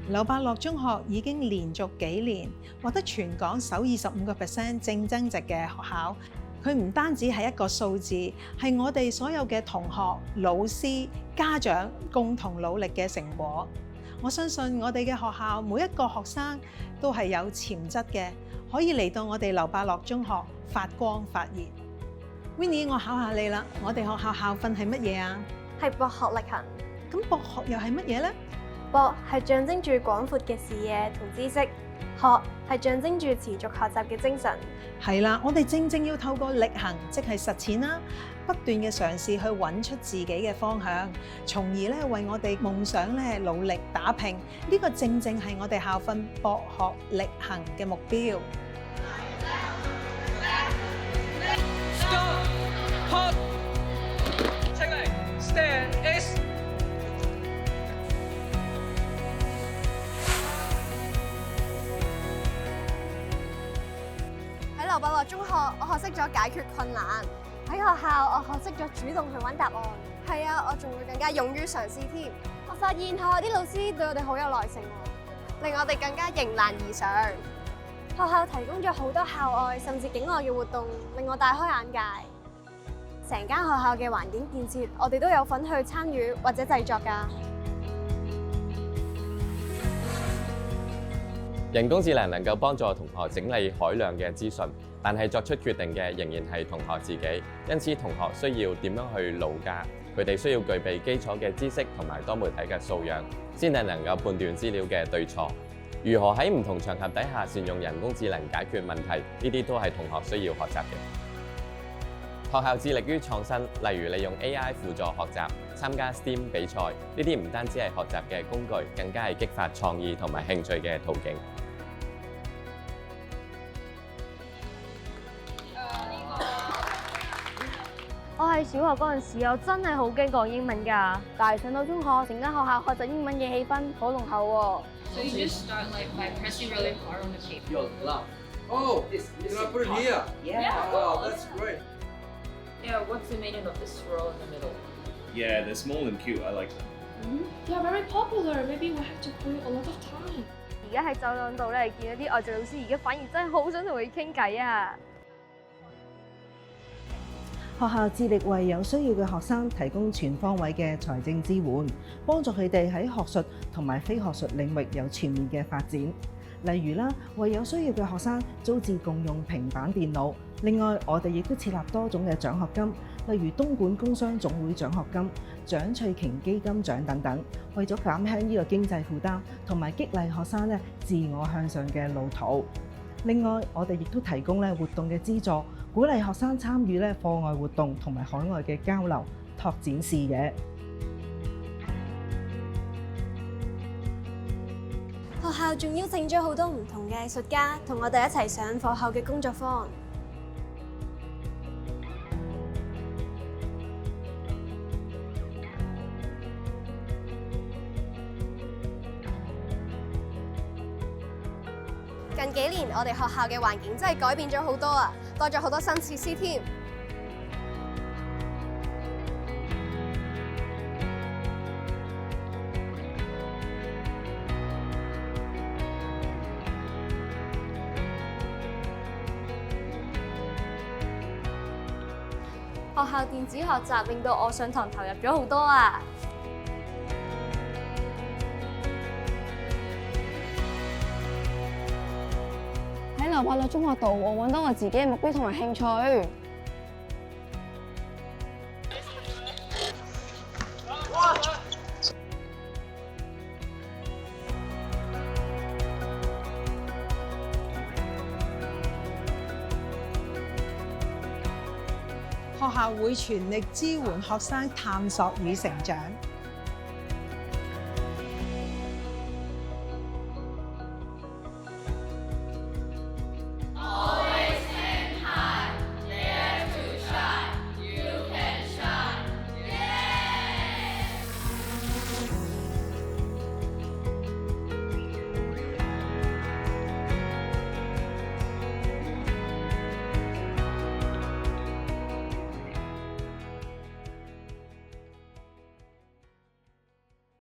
劉伯樂中學已經連續幾年獲得全港首25% 正增值嘅學校。佢唔單止係一個數字，係我哋所有嘅同學、老師、家長共同努力嘅成果。我相信我哋嘅學校每一個學生都係有潛質嘅，可以嚟到我哋劉伯樂中學發光發熱。Winnie， 我考下你啦，我哋學校校訓係乜嘢啊？係博學力行。咁博學又係乜嘢呢？博係象徵住廣闊嘅視野同知識，學係象徵住持續學習嘅精神。係啦，我哋正要透過力行，即係實踐啦，不斷嘅嘗試去揾出自己嘅方向，從而咧為我哋夢想咧努力打拼。呢個正係我哋校訓博學力行嘅目標。喺劉伯樂中學，我學識咗解決困難；喺學校，我學識咗主動去揾答案。係啊，我仲會更加勇於嘗試添。我發現學校啲老師對我哋好有耐性，令我哋更加迎難而上。學校提供咗好多校外甚至境外嘅活動，令我大開眼界。成間學校嘅環境建設，我哋都有份去參與或者製作㗎。人工智能能夠幫助同學整理海量嘅資訊，但係作出決定嘅仍然係同學自己。因此，同學需要點樣去老家？佢哋需要具備基礎嘅知識同埋多媒體嘅素養，先係能夠判斷資料嘅對錯。如何喺唔同場合底下善用人工智能解決問題？呢啲都係同學需要學習嘅。學校致力於創新，例如利用 AI 輔助學習、參加 STEAM 比賽，呢啲唔單止係學習嘅工具，更加係激發創意同埋興趣嘅途徑。我喺小學嗰陣時，我真係好驚講英文㗎，但係上到中學，成間學校學習英文嘅氣氛好濃厚喎。So you just start by pressing really hard on the paper. You're loud. Oh, can I put it here? Yeah. Oh, that's great. Yeah, what's the meaning of the swirl in the middle? Yeah, they're small and cute. I like them. They are very popular. Maybe we have to put a lot of time. 而家喺走廊度咧，見到啲外籍老師，而家反而真係好想同佢傾偈啊！學校致力為有需要嘅學生提供全方位嘅財政支援，幫助佢哋喺學術同埋非學術領域有全面嘅發展。例如啦，為有需要嘅學生租置共用平板電腦。另外，我哋亦都設立多種嘅獎學金，例如東莞工商總會獎學金、蔣翠瓊基金獎等等，為咗減輕呢個經濟負擔，同埋激勵學生自我向上嘅路途。另外，我哋亦都提供活動嘅資助，鼓勵學生參與課外活動同埋海外嘅交流，拓展視野。學校仲邀請咗好多唔同嘅藝術家，同我哋一齊上課後嘅工作坊。近幾年，我哋學校嘅環境真係改變咗好多啊，多咗好多新設施添。學校電子學習令到我上堂投入咗好多啊！喺劉伯樂中學度，我揾到我自己嘅目標同埋興趣。學校會全力支援學生探索與成長。